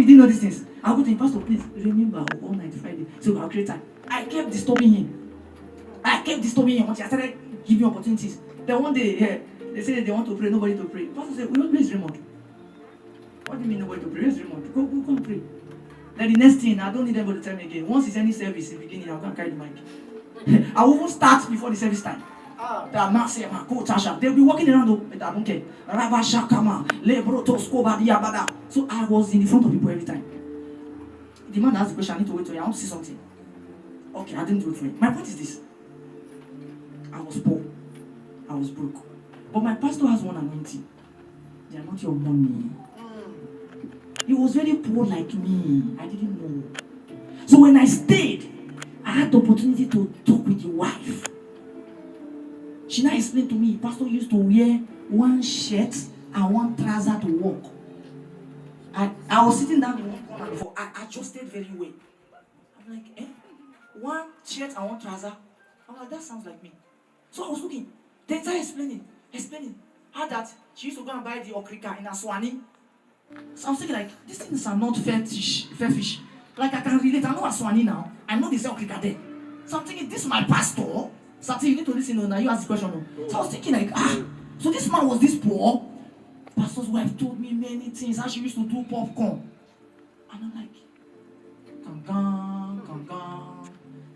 didn't know these things. I'll go to him, Pastor, please remember all night Friday. So I'll create time. I kept disturbing him. Until I started giving opportunities. Then one day, they said they want to pray, nobody to pray. Pastor said, we want to raise Raymond. What do you mean nobody to pray? Raise Raymond. Go and pray. Then the next thing, I don't need anybody to tell me again. Once it's any service in the beginning, I'll go and carry the mic. I will even start before the service time. They'll not say, they'll be walking around, but I don't care. So I was in the front of people every time. The man asked the question, I need to wait for you. I want to see something. Okay, I didn't do it for you. My point is this. I was poor. I was broke. But my pastor has one anointing. They are not your money. He was very poor like me. I didn't know. So when I stayed, I had the opportunity to talk with the wife. She now explained to me, Pastor used to wear one shirt and one trouser to work. I was sitting down in one corner before. I adjusted very well. I'm like, one shirt and one trouser. I'm like, that sounds like me. So I was looking. Then I explaining how that she used to go and buy the okrika in Aswani. So I was thinking like, these things are not fair fish. Like I can relate. I know Aswani now. I know they sell okrika there. So I'm thinking, this is my pastor. So you need to listen. Now you ask the question. So I was thinking like, so this man was this poor. Pastor's wife told me many things. How she used to do popcorn. And I'm like, gang.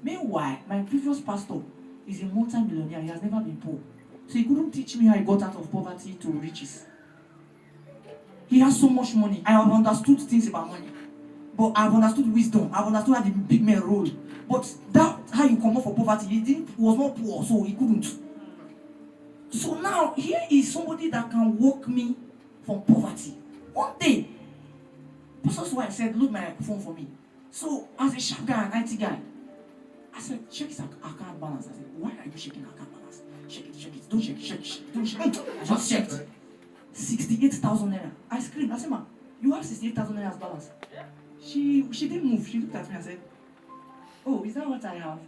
Meanwhile, my previous pastor is a multi-millionaire. He has never been poor. So he couldn't teach me how he got out of poverty to riches. He has so much money. I have understood things about money. But I've understood wisdom. I've understood how the big men roll. But that how you come out for poverty, he was not poor, so he couldn't. So now, here is somebody that can walk me from poverty. One day, Pastor's wife said, load my phone for me. So, as a sharp guy, an IT guy, I said, check his account balance. I said, why are you checking account balance? Check it. Don't check it. Don't check it. I just checked. 68,000 naira. I screamed. I said, ma, you have 68,000 naira balance. She didn't move. She looked at me and said, oh, is that what I have?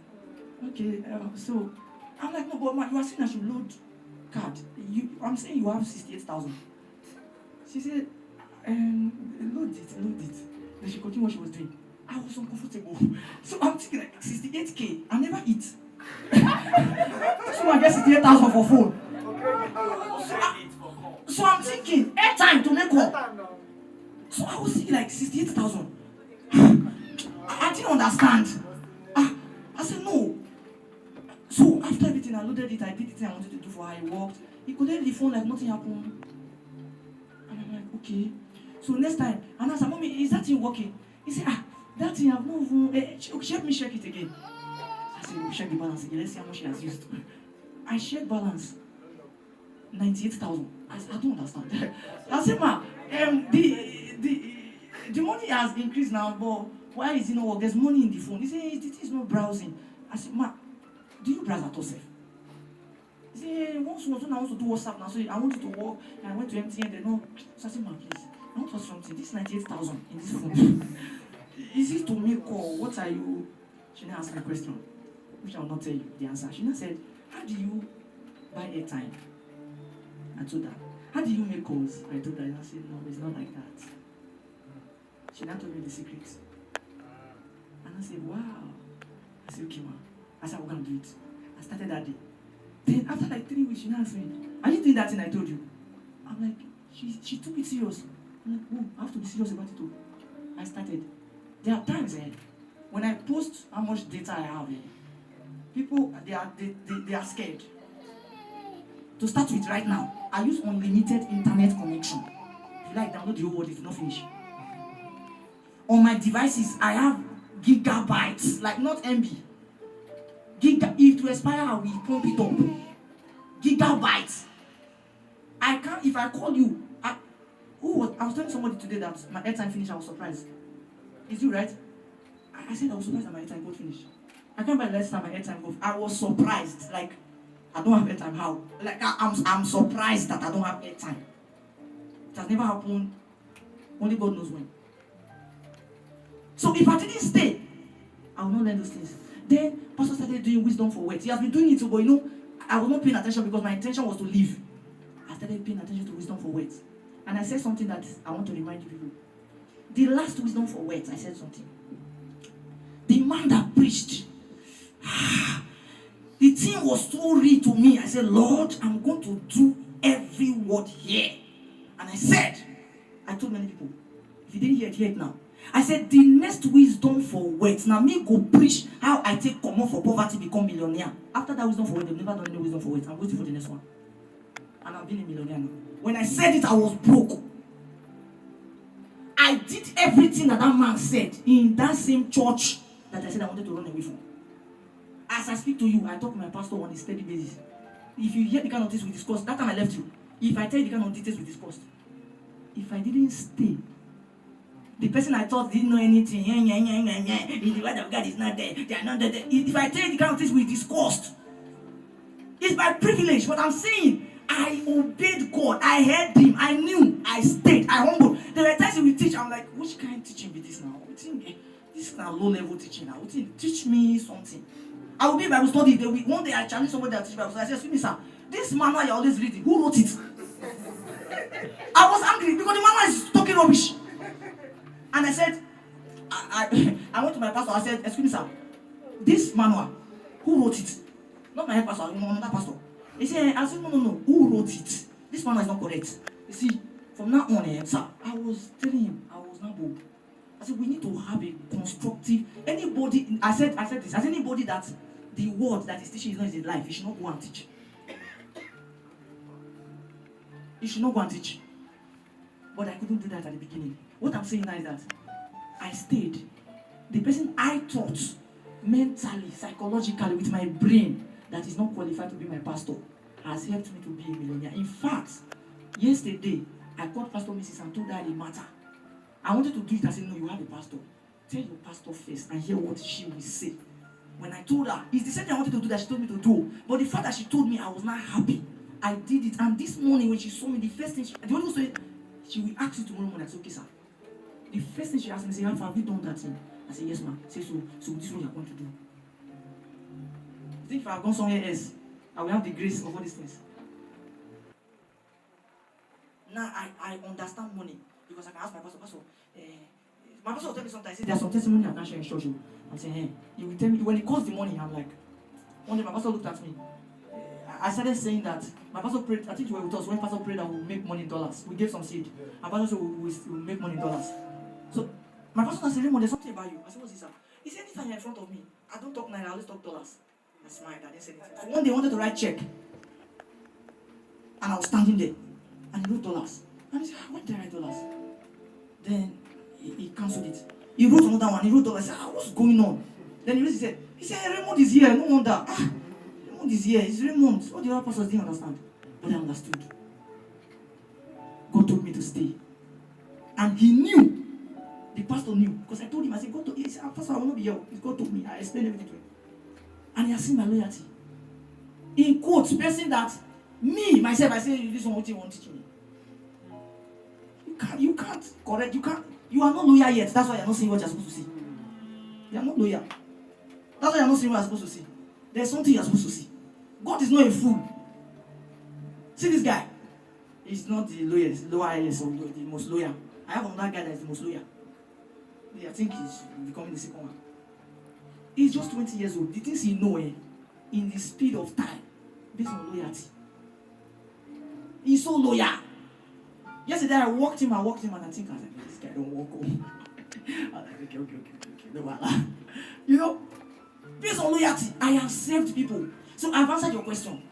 Okay, so I'm like, no, but ma, you are saying I should load card. I'm saying you have 68,000. She said, load it. Then she continued what she was doing. I was uncomfortable. So I'm thinking like 68K. I never eat. So I get 68,000 for phone. So I'm thinking, airtime to make call. So I was thinking like 68,000. I didn't understand. I said no. So after everything, I loaded it. I did the thing I wanted to do for her. I worked. He collected the phone like nothing happened. And I'm like, okay. So next time, and I said, Mommy, is that thing working? He said, that thing I've no phone. Help me check it again. I said, we'll check the balance again. Let's see how much she has used. I checked balance. 98,000. I said, I don't understand. I said, ma, the money has increased now, but why is it not work? There's money in the phone. He said, it is not browsing. I said, ma, do you browse at all, sir? He said, once I want to do WhatsApp now, so I want you to work, and I went to MTN, they know. So I said, ma, please, I want to ask something. This 98,000 in this phone. Is it to make call? What are you? She now asked me a question, which I will not tell you the answer. She now said, how do you buy airtime? I told her. How do you make calls? I told her. I said, no, it's not like that. She now told me the secret. And I said, wow. I said, okay, ma. I said, we're going to do it. I started that day. Then after like 3 weeks, she now asked me, are you doing that thing I told you? I'm like, she took it serious. I'm like, oh, I have to be serious about it too. I started. There are times when I post how much data I have, people, they are scared. To start with right now, I use unlimited internet connection. If you like, download the whole world, if not finish. On my devices, I have gigabytes, like not MB. If to expire, I will pump it up. Gigabytes. I can't, if I call you, I was telling somebody today that my airtime finished, I was surprised. Is you right? I said I was surprised that my airtime got finished. I can't remember the last time my airtime got. I was surprised, like, I don't have airtime. How? Like I'm surprised that I don't have airtime. It has never happened. Only God knows when. So if I didn't stay, I will not learn those things. Then Pastor started doing wisdom for words. He has been doing it, but I was not paying attention because my intention was to leave. I started paying attention to wisdom for words. And I said something that I want to remind you people. The last wisdom for words, I said something. The man that preached, the thing was so real to me. I said, Lord, I'm going to do every word here. And I told many people, if you didn't hear it now. I said, the next wisdom for words. Now, me go preach how I take common for poverty, become millionaire. After that wisdom for words, they've never done any wisdom for words. I'm waiting for the next one. And I've been a millionaire now. When I said it, I was broke. I did everything that man said in that same church that I said I wanted to run away from. As I speak to you, I talk to my pastor on a steady basis. If you hear the kind of things we discussed, that time I left you. If I tell you the kind of details we discussed, if I didn't stay, the person I thought didn't know anything, the word of God is not there, they are not there. If I tell you the kind of things we discussed, it's by privilege. What I'm saying, I obeyed God, I heard him, I knew, I stayed, I humbled. There were times he would teach, I'm like, which kind of teaching be this now? This is now low level teaching now. Teach me something. I will be Bible study. One day I challenged somebody that teach Bible study. I said, excuse me, sir, this manual you're always reading, who wrote it? I was angry because the manual is talking rubbish. And I said, I went to my pastor. I said, excuse me, sir, this manual, who wrote it? Not my head pastor, another pastor. He said, I said, no, who wrote it? This manual is not correct. You see, from now on, sir, I was telling him, I was not bold. I said, we need to have a constructive, anybody, I said this, as anybody that the word that is teaching is not his life, he should not go and teach. He should not go and teach. But I couldn't do that at the beginning. What I'm saying now is that I stayed. The person I taught mentally, psychologically, with my brain that is not qualified to be my pastor has helped me to be a millionaire. In fact, yesterday, I called Pastor Mrs. and told her the matter. I wanted to do it. I said, no, you have a pastor. Tell your pastor first and hear what she will say. When I told her, it's the same thing I wanted to do that she told me to do. But the fact that she told me, I was not happy. I did it. And this morning when she saw me, the first thing, the only thing she will ask you tomorrow morning. I said, okay, sir. The first thing she asked me, say, have you done that thing? I said, yes, ma'am. Say, so this is what you're going to do. You think if I have gone somewhere else, I will have the grace of all these things? Now I understand money because I can ask my pastor, my pastor will tell me sometimes, there are some testimony I can't share in church. I'm saying, hey, you will tell me, when it costs the money, I'm like, one day my pastor looked at me. I started saying that my pastor prayed, I think you were with us when pastor prayed that we'll make money in dollars. We gave some seed. And pastor said we'll make money in dollars. So my pastor said, Raymond, there's something about you. I said, what's this, sir? He said, anytime you're in front of me, I don't talk naira, I always talk dollars. I smiled, I didn't say anything. So one day I wanted to write check. And I was standing there. And he wrote dollars. And he said, why did I write dollars? Then he cancelled it. He wrote another one, he wrote dollars. I said, what's going on? Then he said, Raymond is here, no wonder. Raymond is here, it's Raymond. All the other pastors didn't understand. But I understood. God told me to stay. And he knew. The pastor knew. Because I told him, I said, God told me, he said, Pastor, I will not be here. God told me. I explained everything to him. And he has seen my loyalty. In quotes, person that me, myself, I say, this one, what you want to teach me. You can't correct, you are not loyal yet. That's why you're not seeing what you're supposed to see. You are not loyal. That's why you're not seeing what you're supposed to see. There's something you're supposed to see. God is not a fool. See this guy. He's not the lowest, loyalist or the most loyal. I have another guy that is the most loyal. I think he's becoming the second one. He's just 20 years old. The things he knows in the speed of time, based on loyalty. He's so loyal. Yesterday I walked him and I think, this guy don't walk home. I was like, okay. No matter. You know, based on loyalty, I have saved people. So I've answered your question.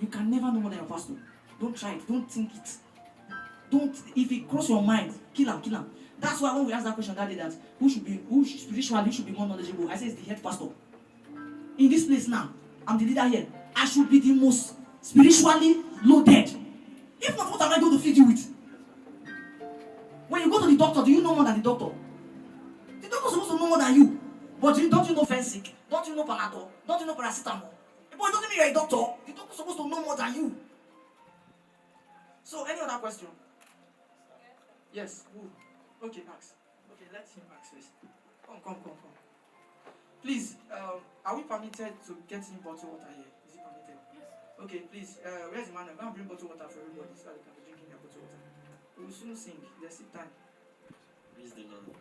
You can never know more than your pastor. Don't try it. Don't think it. If it cross your mind, kill him. That's why when we asked that question that day, that who spiritually should be more knowledgeable, I say it's the head pastor. In this place now, I'm the leader here. I should be the most spiritually loaded. If not, what am I going to feed you with? When you go to the doctor, do you know more than the doctor? The doctor is supposed to know more than you. But don't you know Fensic? Don't you know Panadol? Don't you know paracetamol? But it doesn't mean you're a doctor. The doctor is supposed to know more than you. So, any other question? Yes. Who? Okay, Max. Okay, let him ask first. Come. Please, are we permitted to get him bottled water here? Is it permitted? Yes. Okay, please, where's the man? I'm going to bring bottled water for everybody so they can be drinking their bottled water. We will soon sing. There's still time. Praise the Lord.